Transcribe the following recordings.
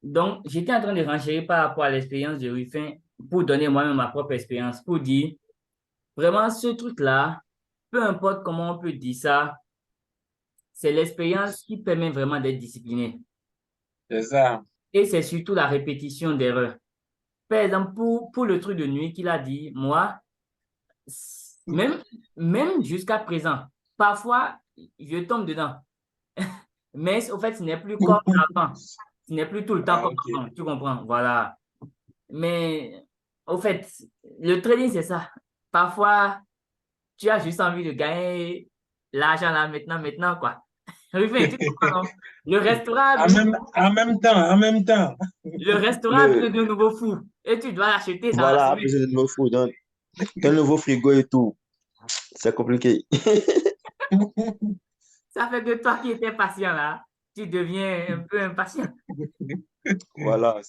Donc, j'étais en train de renchérir par rapport à l'expérience de Ruffin pour donner moi-même ma propre expérience, pour dire, vraiment, ce truc-là, peu importe comment on peut dire ça, c'est l'expérience qui permet vraiment d'être discipliné. C'est ça. Et c'est surtout la répétition d'erreurs. Par exemple, pour le truc de nuit qu'il a dit, moi, même, même jusqu'à présent, parfois, je tombe dedans. Mais au fait, ce n'est plus comme avant. Ce n'est plus tout le temps Ah, comme ok. avant. Tu comprends? Voilà. Mais au fait, le trading, c'est ça. Parfois, tu as juste envie de gagner l'argent là maintenant, quoi. Ruben, tu comprends, non? Le restaurant a besoin, En même temps. le restaurant a besoin Le, d'un nouveau fou. Et tu dois l'acheter dans la voilà, semaine. besoin de nouveau food, d'un nouveau frigo et tout. C'est compliqué. Ça fait que toi qui étais patient là, tu deviens un peu impatient. Voilà,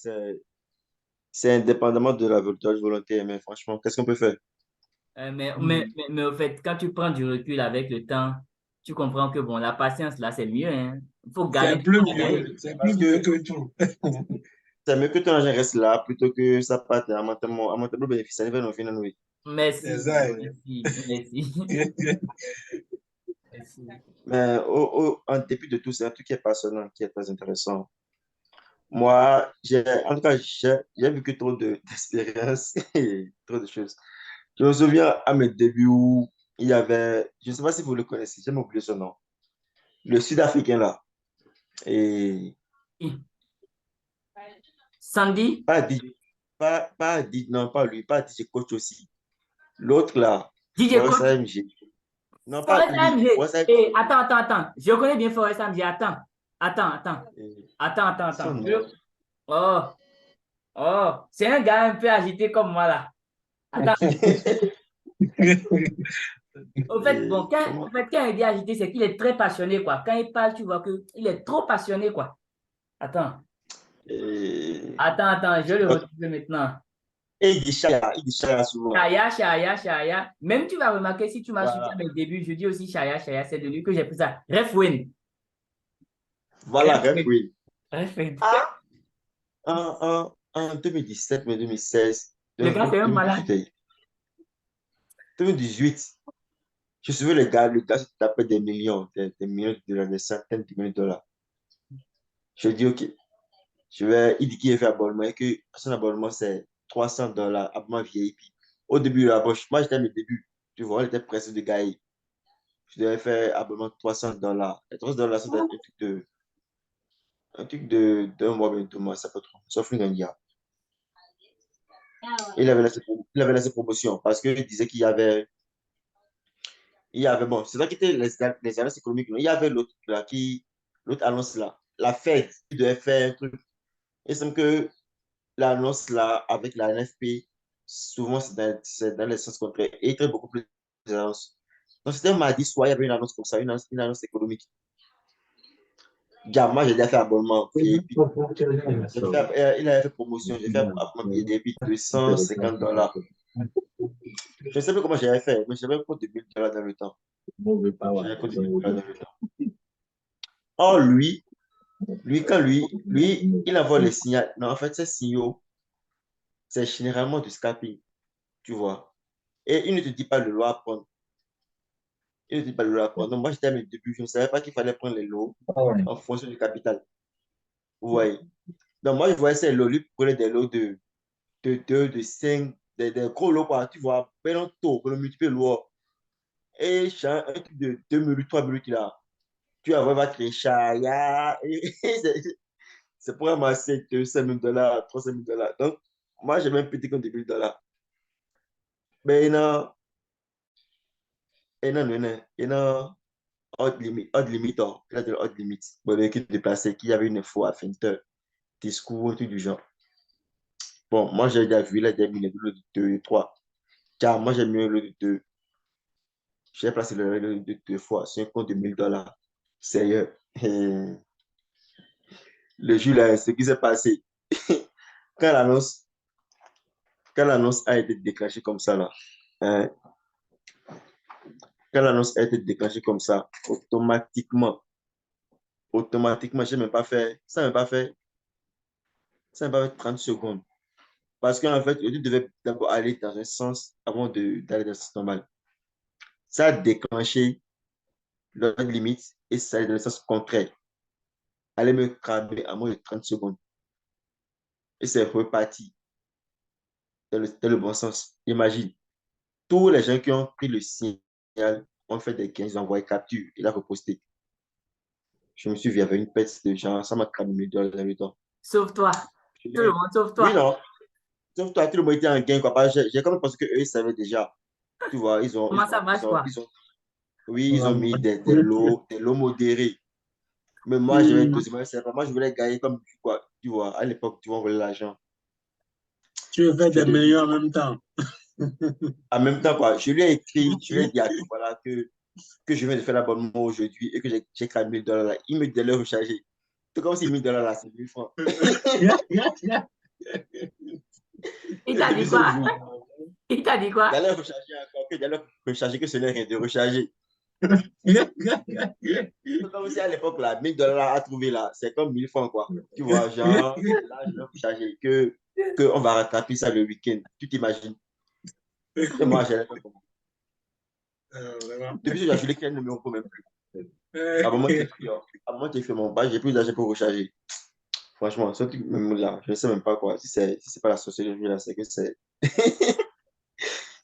c'est indépendamment de la volonté, mais franchement, qu'est-ce qu'on peut faire? Mais au fait, quand tu prends du recul avec le temps, tu comprends que bon, la patience là, c'est mieux, hein. Il faut C'est gagner plus pour gagner. mieux. C'est Parce plus mieux que que tout. c'est mieux que ton argent reste là plutôt que ça parte à mon tableau bénéfice. Ça ne va nous finir, oui. C'est Merci, ça. merci. Merci. Mais en dépit de tout, c'est un truc qui est passionnant, qui est très intéressant. Moi, en tout cas, j'ai vécu trop d'expériences et trop de choses. Je me souviens à mes débuts où il y avait, je ne sais pas si vous le connaissez, j'ai oublié son nom, le Sud-Africain là. Et Sandy, pas dit, pas dit, non, pas lui, pas dit, coach aussi. L'autre là, DJ Forest Coach, AMG. Non, pas Forest lui, AMG. Forest AMG. Eh, attends. Je connais bien Forest AMG. Attends. Son nom. Je- Oh, oh, c'est un gars un peu agité comme moi là. Attends. Au fait, bon, Comment? quand il dit agité, c'est qu'il est très passionné, quoi. Quand il parle, tu vois que il est trop passionné, quoi. Attends, Et, je vais le retrouver maintenant. et il dit Chaya souvent. Chaya. Même tu vas remarquer, si tu m'as suivi à Voilà, mes débuts, je dis aussi Chaya, c'est de lui que j'ai pris ça. Refwin. voilà, ref, oui. Refwin. Ah, en 2017, mais 2016, Le gars, c'est un malade. 2018, 2018, je suivais le gars se tapait des millions, des millions de dollars, des centaines de millions de dollars. Je dis, OK, il dit qu'il a fait abonnement et que son abonnement, c'est $300, abonnement VIP. Au début, là, bon, moi, j'étais à mes débuts. Tu vois, on était pressé de gagner. Je devais faire abonnement de $300. Et $300, c'est d'un mois, bientôt, moi, ça peut trop. Sauf une gagne. Il avait laissé promotion parce qu'il disait il y avait, bon, c'est ça qui était les annonces économiques. Non. Il y avait l'autre là, l'autre annonce là, la Fed, qui devait faire un truc. Il semble que l'annonce là, avec la NFP, souvent c'est dans le sens contraire. Et il traite beaucoup plus d'annonces. Donc c'était un mardi soir, il y avait une annonce comme ça, une annonce économique. Moi, j'ai déjà fait abonnement VIP. Il avait fait promotion, j'ai fait abonnement VIP $250. Je ne sais pas comment j'avais fait, mais j'avais un compte de $1000 dans le temps. J'avais un compte de $1000 dans le temps. Or, lui, il envoie les signaux. Non, en fait, ces signaux, c'est généralement du scalping, tu vois. Et il ne te dit pas le lot à prendre. Il ne te dit pas le lot à prendre. Donc, moi, j'étais à mes débuts, je ne savais pas qu'il fallait prendre les lots en fonction du capital. Vous voyez. Donc, moi, je voyais ces lots, lui prenait des lots de 2, de 5, des gros lots, quoi. Tu vois, ben non, tôt, pour le multiplier lourd. Et un truc de 2 minutes, 3 minutes, là. Tu vas voir, va créer Chaya. C'est pour ramasser 5 000 $, $300 000. Donc, moi, j'ai même petit compte de $1000. Mais il y a odd limit, oh. Il a de odd limit. Bon, avec une déplacé, qu'il y avait une info à Finter, discours, un truc du genre. Bon, moi, j'ai déjà vu, il a déjà mis le lot de 2 3. Car moi, j'ai mis le lot de 2. J'ai placé le lot de 2 fois sur un compte de $1000. Sérieux. Et le jour là, ce qui s'est passé, quand l'annonce, quand l'annonce a été déclenchée comme ça, là, hein, quand l'annonce a été déclenchée comme ça, automatiquement, j'ai même pas fait, ça m'a pas fait Ça va être 30 secondes. Parce qu'en fait, tu devais d'abord aller dans un sens avant d'aller dans le sens normal. Ça a déclenché l'autre limite et ça allait dans le sens contraire. Allait me cramer à moins de 30 secondes. Et c'est reparti dans le bon sens. Imagine, tous les gens qui ont pris le signal ont fait des gains, ils ont envoyé capture, il a reposté. Je me suis vu avec une pète de gens, ça m'a cramé mes doigts dans le temps. Sauf toi. Tout le monde, sauf Oui, toi. non. Sauf toi, tout le monde était en gain, quoi. J'ai comme pensé qu'eux, ils savaient déjà. Tu vois, Comment ça marche, quoi? oui, ils ont mis des lots modérés. Mais moi, j'avais dosé, moi, je voulais gagner comme, quoi, tu vois, à l'époque, tu vois, on voulait l'argent. Tu veux faire Je des te dis, millions en même temps. en même temps, quoi, je lui ai écrit, je lui ai dit à tout, voilà, que je viens de faire l'abonnement aujourd'hui et que j'ai cramé 1000 $ là. Il me dit de le recharger. C'est comme si 1000 $ là, c'est 1000 francs. Il Et t'a dit depuis ce quoi? jour, Il t'a dit quoi? d'aller recharger encore, que d'aller recharger, que ce n'est rien de recharger. C'est comme si à l'époque, là, 1000 $ à trouver là, c'est comme 1000 francs, quoi. Tu vois, genre, là, je vais recharger, que on va rattraper ça le week-end. Tu t'imagines? Et moi, j'allais faire comment? Vraiment. Depuis ce jour, je n'ai qu'un numéro pour même plus. À un moment, j'ai fait mon badge, j'ai plus d'argent pour recharger. Franchement, ce truc même là, je ne sais même pas quoi. Si c'est pas la sociologie là, c'est que c'est.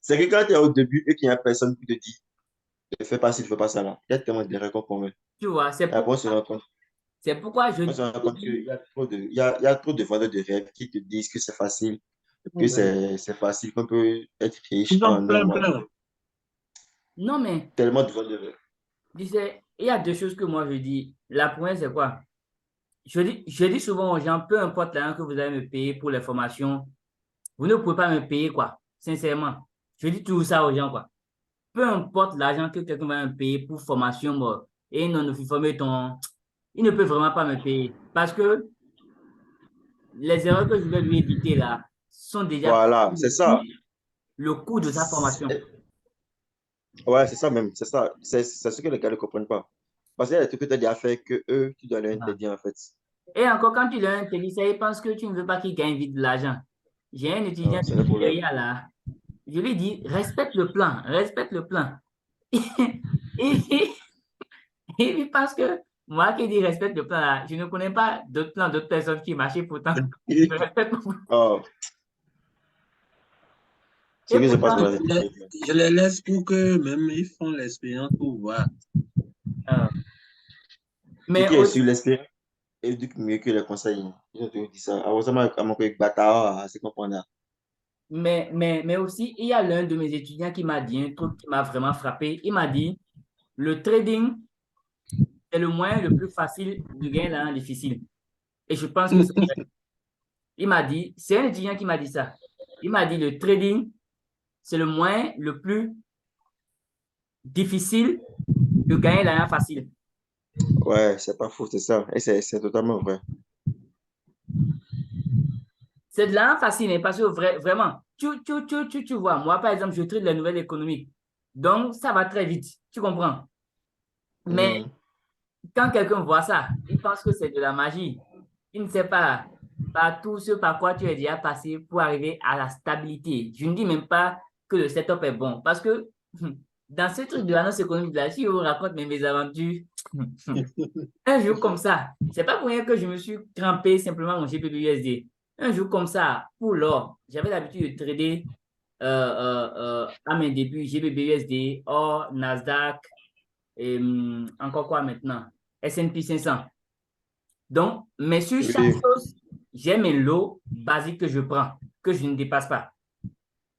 C'est que quand tu es au début et qu'il n'y a personne qui te dit ne fais pas ci, ne fais pas ça là, il y a tellement de règles qu'on met. Tu vois, Et après, c'est pourquoi on se rend compte qu'il y a trop de, il y a trop de vendeurs de rêves qui te disent que c'est facile, que c'est facile, qu'on peut être riche Ils ont en un plein, mois. plein. Non, mais, Tellement de vendeurs de rêves. tu sais, il y a deux choses que moi je dis. La première, c'est quoi? Je dis souvent aux gens, peu importe l'argent que vous allez me payer pour les formations, vous ne pouvez pas me payer, quoi. Sincèrement. Je dis toujours ça aux gens, quoi. Peu importe l'argent que quelqu'un va me payer pour formation, moi, et non, nous former ton, il ne peut vraiment pas me payer. Parce que les erreurs que je vais lui éviter là sont déjà Voilà, c'est ça. le coût de sa formation. Ouais, c'est ça même, c'est ça. C'est ce que les gars ne comprennent pas. Parce qu'il y a des trucs que tu as déjà fait que eux, tu dois leur interdire en fait. Et encore, quand tu leur introduis ça, ils pensent que tu ne veux pas qu'ils gagnent vite de l'argent. J'ai un étudiant Non, c'est de le problème. Nigeria là. Je lui dis, respecte le plan, respecte le plan. Et il pense que moi qui dis respecte le plan là, je ne connais pas d'autres plans d'autres personnes qui marchaient pourtant. Je respecte mon plan. Oh, Et c'est que je passe pourtant, dans la vie. Je les laisse pour que même ils font l'expérience pour voir. euh, Ce mais qui est aussi, sur l'espérance éduque mieux que les conseils. Ils ont toujours dit ça. Alors, ça m'a mon collègue bâtard, c'est comprendre. mais aussi, il y a l'un de mes étudiants qui m'a dit un truc qui m'a vraiment frappé. Il m'a dit, le trading, c'est le moyen le plus facile de gagner l'argent difficile. Et je pense que c'est vrai. Il m'a dit, c'est un étudiant qui m'a dit ça. Il m'a dit, le trading, c'est le moyen le plus difficile de gagner l'argent facile. Ouais, c'est pas faux, c'est ça. Et c'est totalement vrai. C'est de l'argent facile, hein, parce que vraiment, tu vois, moi, par exemple, je traite les nouvelles économiques. Donc, ça va très vite. Tu comprends? Mais Mhm. quand quelqu'un voit ça, il pense que c'est de la magie. Il ne sait pas par tout ce par quoi tu es déjà passé pour arriver à la stabilité. Je ne dis même pas que le setup est bon. Parce que dans ce truc de l'annonce économique, là, si je vous raconte mes mésaventures, un jour comme ça, c'est pas pour rien que je me suis crampé simplement mon GBP/USD. Un jour comme ça, pour l'or, j'avais l'habitude de trader à mes débuts GBP/USD, or, Nasdaq, et encore quoi maintenant? S&P 500. Donc, mais sur chaque Oui, chose, j'ai mes lots basiques que je prends, que je ne dépasse pas.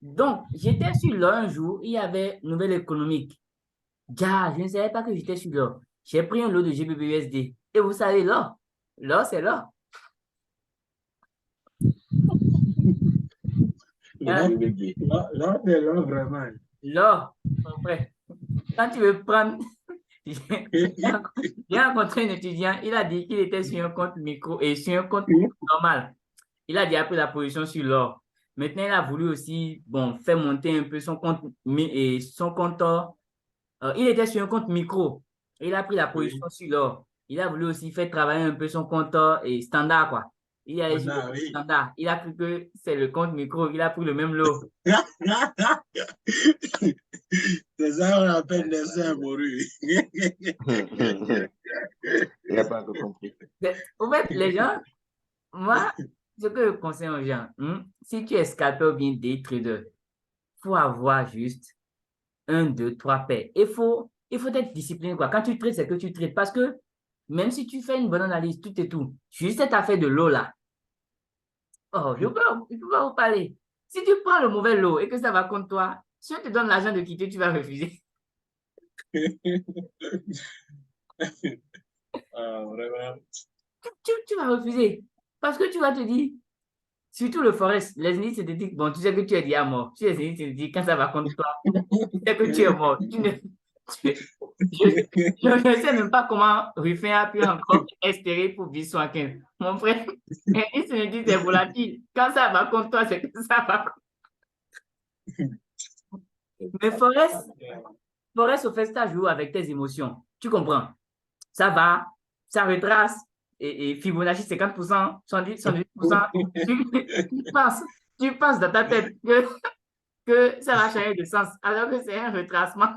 Donc, j'étais sur l'or un jour, il y avait nouvelle économique. Gars, je ne savais pas que j'étais sur l'or. J'ai pris un lot de GBP/USD. Et vous savez, l'or, c'est l'or. Hein? Là, c'est là, vraiment. L'or, mon frère. Quand tu veux prendre, j'ai rencontré un étudiant, il a dit qu'il était sur un compte micro et sur un compte normal. Il a déjà pris la position sur l'or. Maintenant, il a voulu aussi, bon, faire monter un peu son compte, et son compteur. Il était sur un compte micro. Il a pris la position sur l'or. Il a voulu aussi faire travailler un peu son compteur et standard, quoi. Il a échoué Ah le oui. standard. Il a cru que c'est le compte micro. Il a pris le même lot. C'est ça qu'on appelle dessin morue. Il n'a pas encore compris. En fait, les gens, moi, ce que je conseille aux gens, si tu es scalper ou bien day trader, il faut avoir juste un, deux, trois paires. Il faut être discipliné, quoi. Quand tu trades, c'est que tu trades. Parce que même si tu fais une bonne analyse, tout et tout, juste cette affaire de l'eau là, oh, je peux pas vous parler. Si tu prends le mauvais lot et que ça va contre toi, si on te donne l'argent de quitter, tu vas refuser. Vraiment. Tu vas refuser. Parce que tu vas te dire, surtout le forest, les indices synthétiques, bon, tu sais que tu es déjà mort. Tu es indices synthétiques, quand ça va contre toi, tu sais que tu es mort. Je ne sais même pas comment Ruffin a pu encore espérer pour vivre 15. Mon frère, indice synthétique, c'est volatile. Quand ça va contre toi, c'est que ça va contre. Mais forest au fait, ça joue avec tes émotions. Tu comprends? Ça va, ça retrace. Et Fibonacci 50%, 110%. Tu penses dans ta tête que ça va changer de sens, alors que c'est un retracement.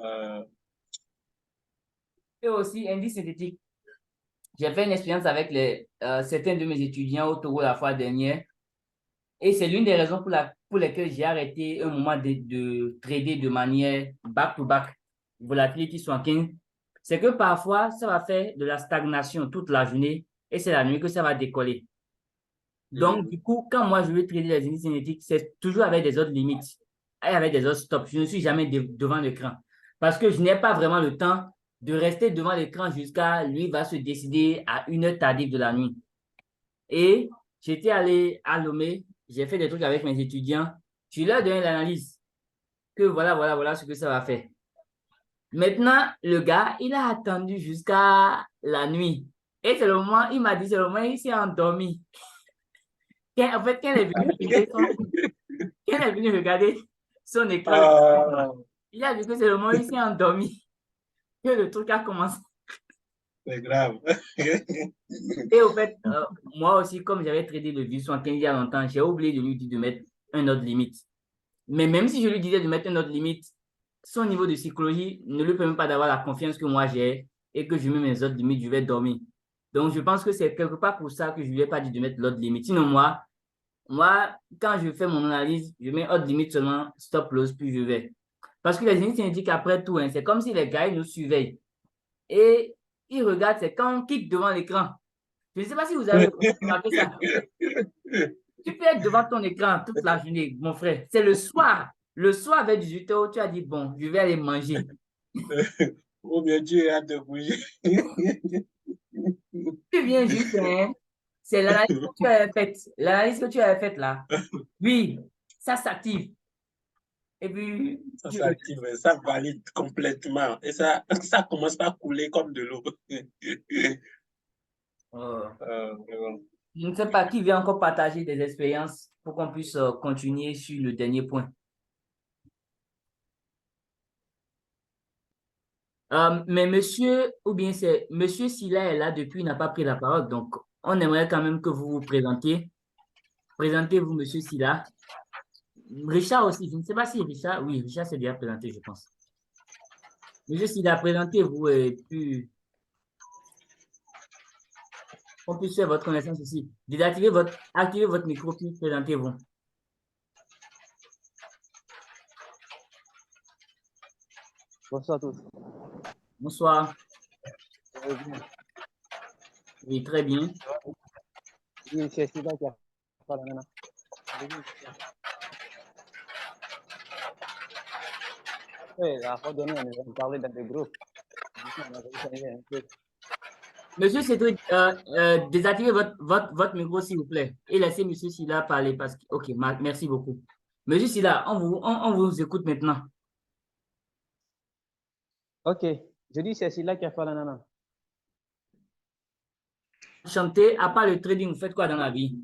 Euh, Et aussi, indice synthétique. J'ai fait une expérience avec certains de mes étudiants au Togo la fois dernière. Et c'est l'une des raisons pour lesquelles j'ai arrêté un moment de trader de manière back-to-back, volatility 15. C'est que parfois, ça va faire de la stagnation toute la journée et c'est la nuit que ça va décoller. Donc, du coup, quand moi je vais trader les indices cinétiques, c'est toujours avec des autres limites et avec des autres stops. Je ne suis jamais devant l'écran parce que je n'ai pas vraiment le temps de rester devant l'écran jusqu'à lui va se décider à une heure tardive de la nuit. Et j'étais allé à Lomé, j'ai fait des trucs avec mes étudiants. Je leur ai donné l'analyse que voilà ce que ça va faire. Maintenant, le gars, il a attendu jusqu'à la nuit. Et c'est le moment, il m'a dit, c'est le moment, il s'est endormi. En fait, quand il est venu regarder son écran, ah, il a vu que c'est le moment, il s'est endormi. Que le truc a commencé. c'est grave. Et au fait, moi aussi, comme j'avais tradé le VIX 15 il y a longtemps, j'ai oublié de lui dire de mettre un autre limite. Mais même si je lui disais de mettre une autre limite, son niveau de psychologie ne lui permet pas d'avoir la confiance que moi j'ai et que je mets mes autres limites, je vais dormir. Donc, je pense que c'est quelque part pour ça que je ne lui ai pas dit de mettre l'autre limite. Sinon, moi, quand je fais mon analyse, je mets autre limite seulement, stop loss, puis je vais. Parce que les limites indiquent après tout, hein, c'est comme si les gars ils nous surveillent. Et ils regardent, c'est quand on clique devant l'écran. Je ne sais pas si vous avez remarqué ça. Tu peux être devant ton écran toute la journée, mon frère. C'est le soir. Le soir, vers 18h, tu as dit, bon, je vais aller manger. Ou bien Dieu a de bouger. Tu viens juste, hein, c'est l'analyse que tu as faite. L'analyse que tu as faite là. Oui, ça s'active. Et puis, Ça s'active, ça valide complètement. Et ça commence pas à couler comme de l'eau. euh, Vraiment. je ne sais pas qui vient encore partager des expériences pour qu'on puisse continuer sur le dernier point. Mais monsieur, ou bien c'est monsieur Silla est là depuis, il n'a pas pris la parole. Donc, on aimerait quand même que vous vous présentiez. Présentez-vous, monsieur Silla. Richard aussi, je ne sais pas si Richard, oui, Richard s'est déjà présenté, je pense. Monsieur Silla, présentez-vous et puis on puisse faire votre connaissance ici. Activez votre micro, puis présentez-vous. Bonsoir à tous. Bonsoir. Vous allez bien? Oui, très bien. Oui, c'est Sida qui a parlé maintenant. Allez-y. Oui, la fois dernière, nous avons parlé dans des groupes. Maintenant, on a réussi un peu. Monsieur Cédric, désactivez votre micro, s'il vous plaît, et laissez monsieur Silla parler parce que, ok, merci beaucoup. Monsieur Silla, on vous écoute maintenant. Ok, je dis c'est Sida qui a parlé maintenant. Chanter, à part le trading, vous faites quoi dans la vie?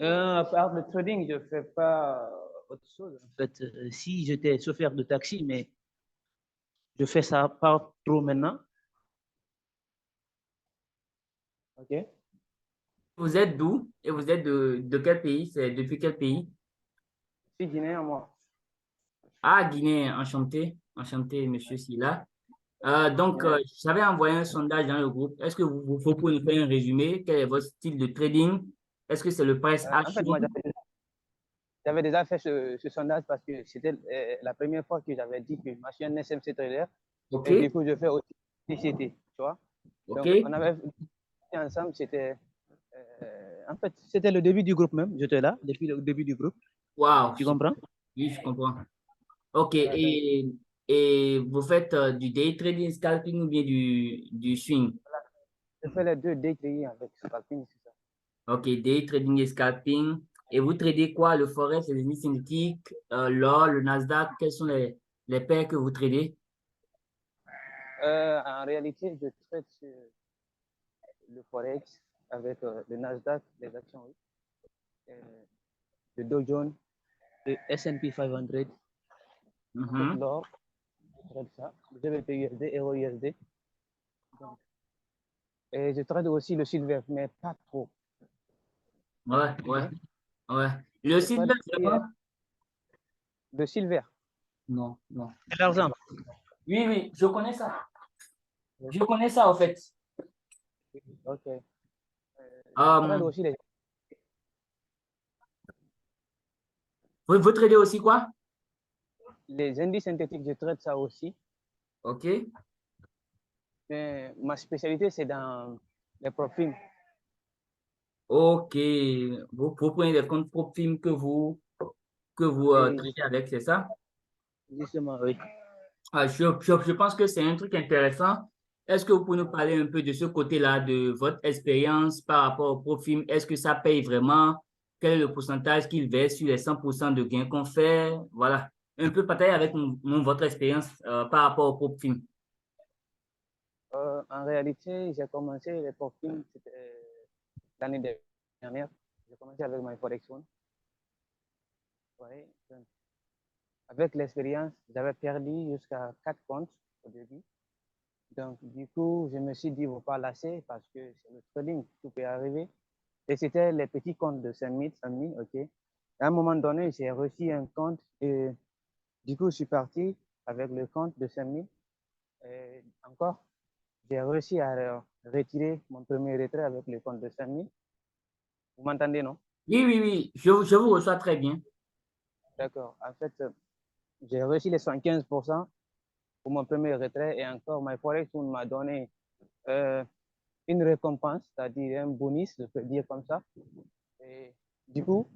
À part le trading, je ne fais pas autre chose. En fait, si j'étais chauffeur de taxi, mais je fais ça pas trop maintenant. OK. Vous êtes d'où et vous êtes de quel pays? C'est depuis quel pays? Je suis guinéen, moi. Ah, Guinée, enchanté. Enchanté, monsieur Silla. Donc, Ouais. j'avais envoyé un sondage dans le groupe. Est-ce que vous pouvez nous faire un résumé? Quel est votre style de trading? Est-ce que c'est le price En fait, action? moi, j'avais déjà fait ce sondage parce que c'était la première fois que j'avais dit que je suis un SMC trader. OK, Et du coup, je fais aussi TCT, tu vois. OK. Donc, on avait fait ensemble, c'était en fait, c'était le début du groupe même. J'étais là depuis le début du groupe. Wow, Tu super. comprends? Oui, je comprends. OK, Ouais, donc, et vous faites du day trading, scalping ou bien du swing? voilà. Je fais les deux day trading avec Scalping, c'est ça. OK, day trading et scalping. Et vous tradez quoi? Le Forex, les indices synthétiques, l'or, le Nasdaq, quels sont les paires que vous tradez? En réalité, je traite sur le Forex avec le Nasdaq, les actions, oui. Euh, le Dow Jones, le S&P 500, je traite Mhm. l'or, je traite ça, le GBP USD, Euro USD. Donc, et je traite aussi le silver, mais pas trop. Ouais, ouais, OK? ouais. Le Je traite silver, c'est aussi quoi? le silver, Non, non. c'est l'argent. Oui, oui, je connais ça. Je connais ça, en fait. OK. Je trade Euh, aussi vous tradez aussi quoi? les indices synthétiques, je traite ça aussi. OK. Mais ma spécialité, c'est dans les profils. OK. Vous prenez des comptes propres films que vous Oui, tradez avec, c'est ça? justement, oui. Ah, je pense que c'est un truc intéressant. Est-ce que vous pouvez nous parler un peu de ce côté-là, de votre expérience par rapport au profil? Est-ce que ça paye vraiment? Quel est le pourcentage qu'il verse sur les 100% de gains qu'on fait? Voilà. Un peu partager avec nous votre expérience par rapport au profil. En réalité, j'ai commencé les profils l'année dernière. J'ai commencé avec My Forex One. Ouais. Donc, avec l'expérience, j'avais perdu jusqu'à 4 comptes au début. Donc, du coup, je me suis dit, il ne faut pas lasser parce que c'est le trading, tout peut arriver. Et c'était les petits comptes de 5 000, OK. À un moment donné, j'ai reçu un compte et du coup, je suis parti avec le compte de 5 000. Et encore, j'ai réussi à retirer mon premier retrait avec le compte de 5 000. Vous m'entendez, non? Oui, oui, oui. Je vous reçois très bien. D'accord. En fait, j'ai reçu les 75% pour mon premier retrait et encore, MyForex m'a donné euh, une récompense, c'est-à-dire un bonus, je peux dire comme ça. Et du coup,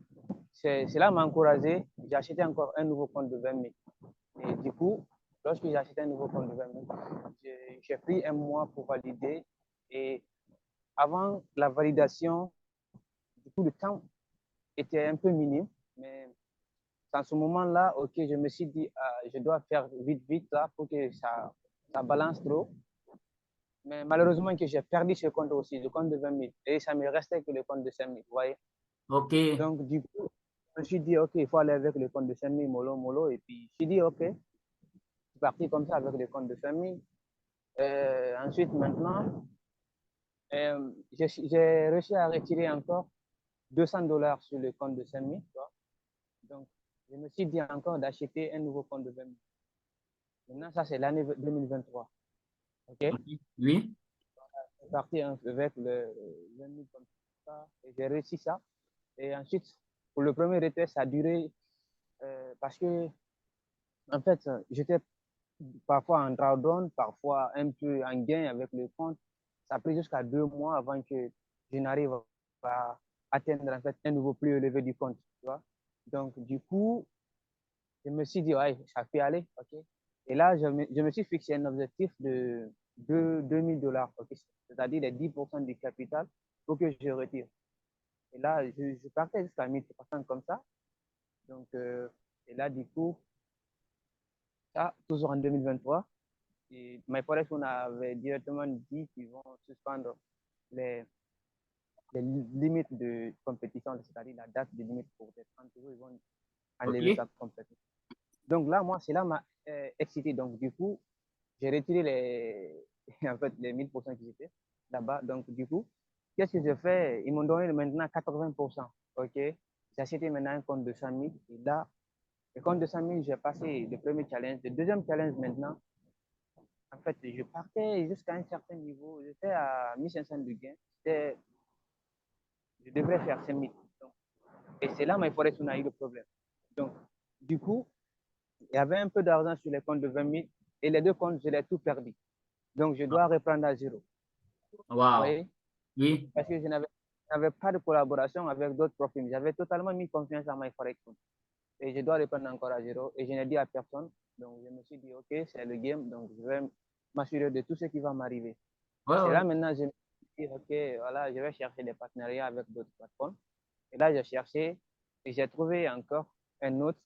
cela m'a encouragé. J'ai acheté encore un nouveau compte de 20 000. Et du coup, lorsque j'ai acheté un nouveau compte de 20 000, j'ai pris un mois pour valider. Et avant la validation, du coup, le temps était un peu minime. Mais dans ce moment-là, ok, je me suis dit, je dois faire vite, vite là pour que ça balance trop. Mais malheureusement, que j'ai perdu ce compte aussi, le compte de 20 000. Et ça me restait que le compte de 5 000, vous voyez. OK. Donc, du coup, je me suis dit, ok, il faut aller avec le compte de 5 000, mollo, mollo. Et puis, je me suis dit, ok, je suis parti comme ça avec le compte de 5 000. Ensuite, maintenant, j'ai réussi à retirer encore $200 sur le compte de 5 000. Donc, je me suis dit encore d'acheter un nouveau compte de 20 000. Maintenant, ça, c'est l'année 2023. OK? Je OK. Oui. suis parti avec le 20 000 comme ça et j'ai réussi ça. Et ensuite, pour le premier retrait, ça a duré parce que, en fait, j'étais parfois en drawdown, parfois un peu en gain avec le compte. Ça a pris jusqu'à 2 mois avant que je n'arrive à atteindre en fait un niveau plus élevé du compte. Tu vois? Donc, du coup, je me suis dit, ouais, ça peut aller. OK? Et là, je me suis fixé un objectif de 2 000 $, okay? C'est-à-dire les 10% du capital pour que je retire. Et là, je partais jusqu'à 1 300 comme ça. Donc, et là, du coup, ça, toujours en 2023. Et MyForex, on avait directement dit qu'ils vont suspendre les, les limites de compétition, c'est-à-dire la date de limite pour les 30 jours, ils vont enlever OK. ça complètement. Donc là, moi, cela m'a excité. Donc, du coup, j'ai retiré en fait, les 1000% qui étaient là-bas. Donc, du coup, qu'est-ce que je fais? Ils m'ont donné maintenant 80%. OK? J'ai acheté maintenant un compte de 100 000. Et là, le compte de 100 000, j'ai passé le premier challenge. Le deuxième challenge maintenant, en fait, je partais jusqu'à un certain niveau. J'étais à 1500 de gain. Je devrais faire 5 000. Donc, et c'est là, mais Forex, on a eu le problème. Donc, du coup, il y avait un peu d'argent sur les comptes de 20 000 et les deux comptes, je l'ai tout perdu. Donc, je dois reprendre à zéro. Vous Wow. voyez? Oui. Parce que je n'avais pas de collaboration avec d'autres profils. J'avais totalement mis confiance en MyForex. Et je dois reprendre encore à zéro. Et je n'ai dit à personne. Donc, je me suis dit, OK, c'est le game. Donc, je vais m'assurer de tout ce qui va m'arriver. Ouais, C'est ouais. là maintenant, je me suis dit, OK, voilà, je vais chercher des partenariats avec d'autres plateformes. Et là, j'ai cherché et j'ai trouvé encore un autre.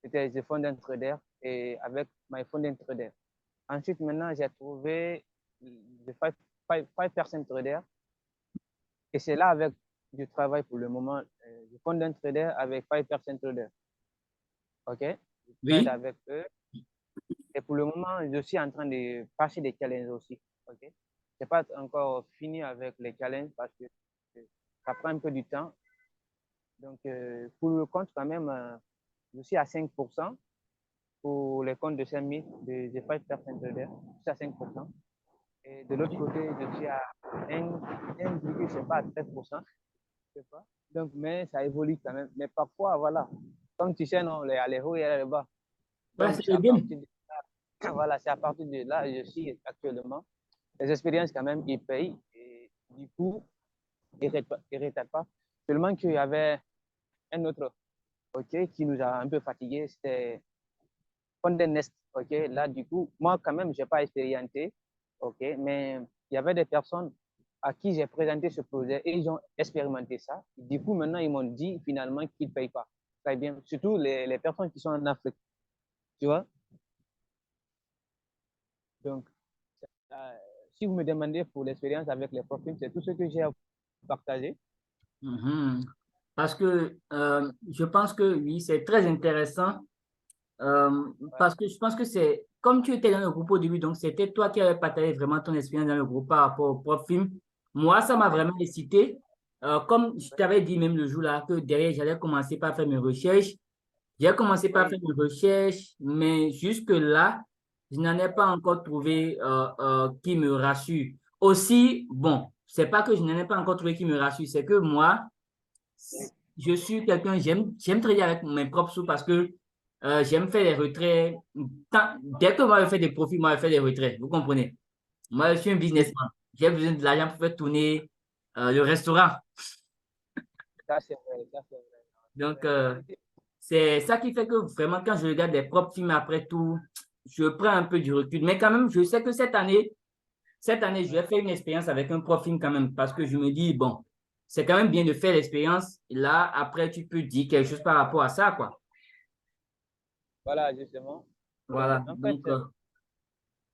C'était The Fund Trader et avec My Fund Trader. Ensuite, maintenant, j'ai trouvé The 5% Trader. Et c'est là avec du travail pour le moment. Je fonde un trader avec 5% Trader. OK? Je trade Oui. avec eux. Et pour le moment, je suis en train de passer des challenges aussi. OK? Je n'ai pas encore fini avec les challenges parce que ça prend un peu du temps. Donc, pour le compte, quand même, je suis à 5% pour les comptes de 5 000 de 5% Trader. Je suis à 5%. Et de l'autre côté, je suis à 1, je sais pas, à 13%. Je sais pas. Donc, mais ça évolue quand même. Mais parfois, voilà, comme tu sais, non, il y a les hauts et les bas. Ouais, Donc, c'est c'est le à game. partir de là, voilà, c'est à partir de là, je suis actuellement. Les expériences, quand même, ils payent. Et du coup, ils ne retardent pas. Seulement qu'il y avait un autre, OK, qui nous a un peu fatigués, c'était Condé Nest, OK. Là, du coup, moi, quand même, je n'ai pas expérimenté, OK, mais il y avait des personnes à qui j'ai présenté ce projet et ils ont expérimenté ça. Du coup, maintenant, ils m'ont dit finalement qu'ils ne payent pas. Très bien. Surtout les personnes qui sont en Afrique, tu vois. Donc, euh, si vous me demandez pour l'expérience avec les profils, c'est tout ce que j'ai à partager. Mhm. Parce que je pense que oui, c'est très intéressant. Ouais, Parce que je pense que c'est, comme tu étais dans le groupe au début, donc c'était toi qui avais partagé vraiment ton expérience dans le groupe par rapport au propre film. Moi, ça m'a vraiment excité. Comme je t'avais dit même le jour-là, que derrière, j'allais commencer par faire mes recherches. J'ai commencé par oui, faire mes recherches, mais jusque-là, je n'en ai pas encore trouvé qui me rassure. Aussi, bon, c'est pas que je n'en ai pas encore trouvé qui me rassure, c'est que moi, oui, je suis quelqu'un, j'aime travailler avec mes propres sous parce que j'aime faire des retraits. Dès que moi je fais des profits, moi je fais des retraits. Vous comprenez? Moi, je suis un oui, businessman. J'ai besoin de l'argent pour faire tourner le restaurant. ça c'est vrai, ça c'est vrai. Donc, La vérité, c'est ça qui fait que vraiment, quand je regarde des propres films après tout, je prends un peu du recul. Mais quand même, je sais que cette année, je vais faire une expérience avec un prof film quand même parce que je me dis, bon, c'est quand même bien de faire l'expérience. Et là, après, tu peux dire quelque chose par rapport à ça, quoi. voilà, justement. Donc, Voilà. en fait, Donc,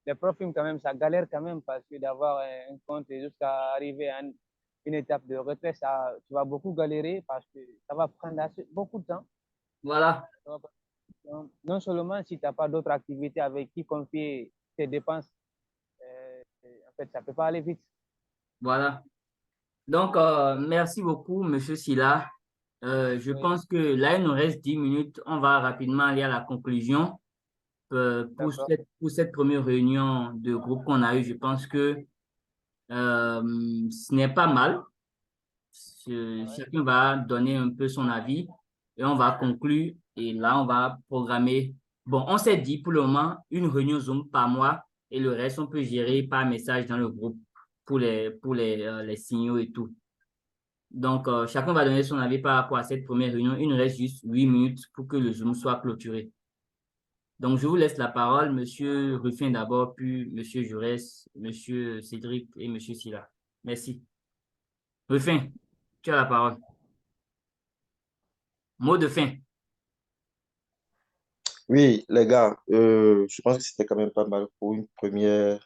les profils, quand même, ça galère quand même parce que d'avoir un compte et jusqu'à arriver à une étape de retrait, ça, tu vas beaucoup galérer parce que ça va prendre beaucoup de temps. voilà. Donc, non seulement si tu n'as pas d'autres activités avec qui confier tes dépenses, en fait, ça ne peut pas aller vite. Voilà. Donc, merci beaucoup, Monsieur Silla. Je Oui, pense que là, il nous reste 10 minutes. On va rapidement aller à la conclusion. d'accord. Pour cette première réunion de groupe qu'on a eue, je pense que ce n'est pas mal. Ouais. Chacun va donner un peu son avis et on va conclure. Et là, on va programmer. Bon, on s'est dit pour le moment une réunion Zoom par mois et le reste, on peut gérer par message dans le groupe pour les signaux et tout. Donc, chacun va donner son avis par rapport à cette première réunion. Il nous reste juste 8 minutes pour que le Zoom soit clôturé. Donc, je vous laisse la parole, Monsieur Ruffin d'abord, puis Monsieur Jaurès, Monsieur Cédric et Monsieur Silla. Merci. Ruffin, tu as la parole. Mot de fin. Oui, les gars, je pense que c'était quand même pas mal pour une première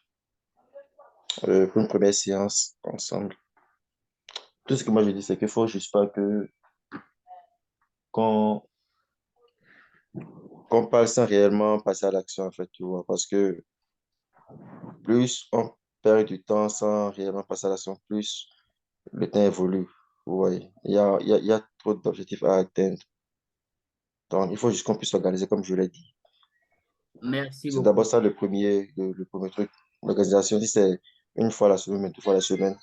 séance ensemble. Tout ce que moi je dis, c'est qu'il faut juste pas que qu'on qu'on parle sans réellement passer à l'action, en fait, tu vois, parce que plus on perd du temps sans réellement passer à l'action, plus le temps évolue. Vous voyez, il y a trop d'objectifs à atteindre. Donc, il faut juste qu'on puisse s'organiser, comme je l'ai dit. Merci C'est d'abord beaucoup. ça le premier truc. L'organisation, si c'est une fois la semaine, deux fois la semaine,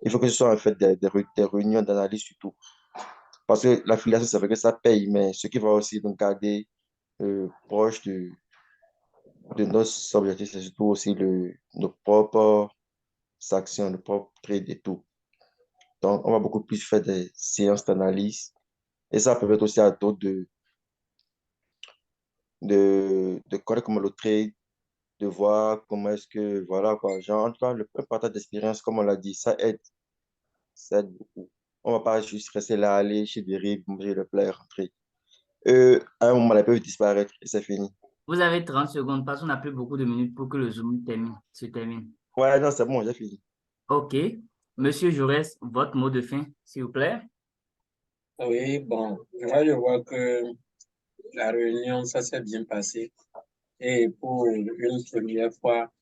il faut que ce soit en fait des réunions d'analyse surtout. Parce que l'affiliation, c'est vrai que ça paye, mais ce qui va aussi nous garder proche de nos objectifs, c'est surtout aussi nos propres actions, nos propres traits et tout. Donc, on va beaucoup plus faire des séances d'analyse. Et ça permet aussi à d'autres de connaître comment le trade, de voir comment est-ce que, voilà quoi. Genre, en tout cas, un partage d'expérience, comme on l'a dit, ça aide beaucoup. On va pas juste rester là, aller chez des rives, manger le plat et rentrer. À un moment, ils peuvent disparaître et c'est fini. Vous avez 30 secondes parce qu'on n'a plus beaucoup de minutes pour que le Zoom se termine. Ouais, non, c'est bon, j'ai fini. OK. Monsieur Jaurès, votre mot de fin, s'il vous plaît. Oui, bon, là, je vois que la réunion, ça s'est bien passé. Et pour une première fois,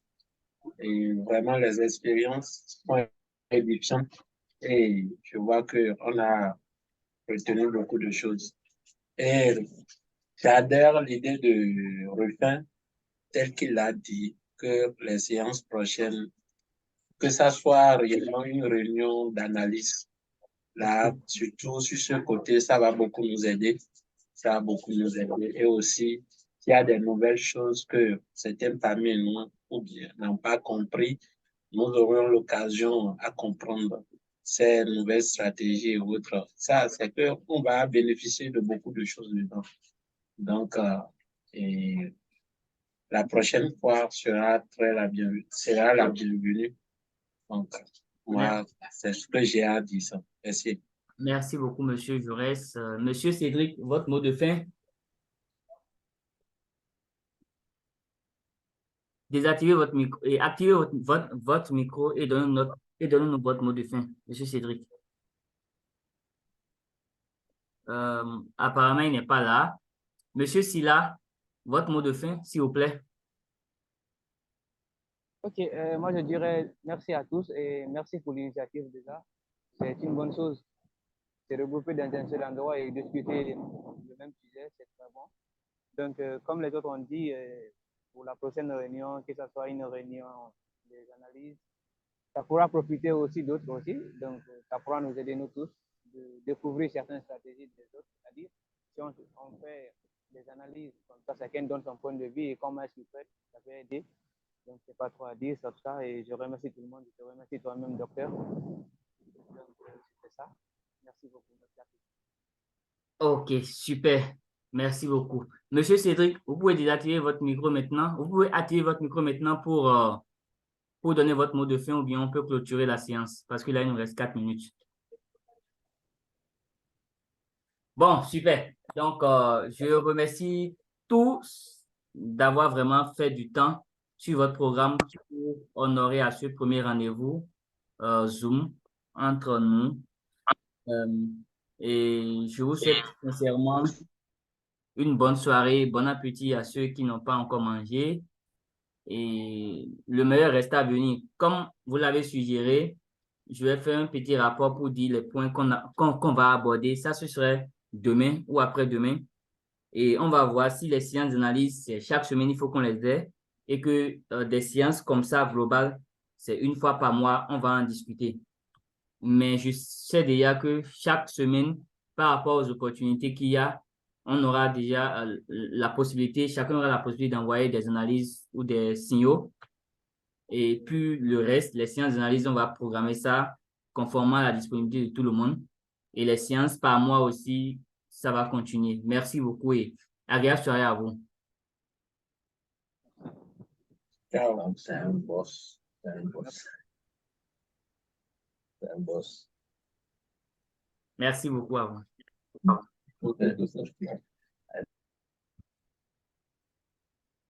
et vraiment, les expériences sont édifiantes. Et je vois qu'on a retenu beaucoup de choses. Et j'adhère l'idée de Ruffin, tel qu'il a dit, que les séances prochaines, que ça soit réellement une réunion d'analyse. Là, surtout sur ce côté, ça va beaucoup nous aider. Ça va beaucoup nous aider. Et aussi, s'il y a des nouvelles choses que certains parmi nous ou bien n'ont pas compris, nous aurons l'occasion à comprendre ces nouvelles stratégies et autres. Ça, c'est qu'on va bénéficier de beaucoup de choses dedans. Donc, et la prochaine fois sera la bienvenue. Donc, Merci. moi, c'est ce que j'ai à dire. Ça. Merci. Merci beaucoup, Monsieur Jaurès. Monsieur Cédric, votre mot de fin. Désactivez votre micro et activez votre micro et donnez-nous votre mot de fin, Monsieur Cédric. Apparemment, il n'est pas là. Monsieur Silla, votre mot de fin, s'il vous plaît. Ok, moi je dirais merci à tous et merci pour l'initiative déjà. C'est une bonne chose. Se regrouper dans un seul endroit et discuter le même sujet, c'est très bon. Donc, comme les autres ont dit, pour la prochaine réunion, que ce soit une réunion des analyses, ça pourra profiter aussi d'autres aussi. Donc, ça pourra nous aider nous tous de découvrir certaines stratégies des autres. C'est-à-dire, si on fait des analyses comme ça, chacun donne son point de vue et comment est-ce qu'il fait, ça peut aider. Donc, c'est pas trop à dire sur ça. Et je remercie tout le monde. Je te remercie toi-même, docteur. Donc, c'était ça. Merci beaucoup. Merci à tous. OK, super. Merci beaucoup. Monsieur Cédric, vous pouvez désactiver votre micro maintenant. Vous pouvez activer votre micro maintenant pour donner votre mot de fin ou bien on peut clôturer la séance parce que là, il nous reste 4 minutes. Bon, super. Donc, je remercie tous d'avoir vraiment fait du temps sur votre programme pour honorer à ce premier rendez-vous Zoom entre nous. Euh, et je vous souhaite sincèrement une bonne soirée, bon appétit à ceux qui n'ont pas encore mangé et le meilleur reste à venir. Comme vous l'avez suggéré, je vais faire un petit rapport pour dire les points qu'on va aborder. Ça, ce serait demain ou après-demain. Et on va voir si les séances d'analyse, c'est chaque semaine, il faut qu'on les ait et que des séances comme ça, globales, c'est une fois par mois, on va en discuter. Mais je sais déjà que chaque semaine, par rapport aux opportunités qu'il y a, on aura déjà la possibilité, chacun aura la possibilité d'envoyer des analyses ou des signaux. Et puis le reste, les séances d'analyse, on va programmer ça conformément à la disponibilité de tout le monde. Et les séances par mois aussi, ça va continuer. Merci beaucoup et agréable soirée à vous. Ciao, c'est un boss. C'est un boss. C'est un boss. Merci beaucoup à vous. Ok,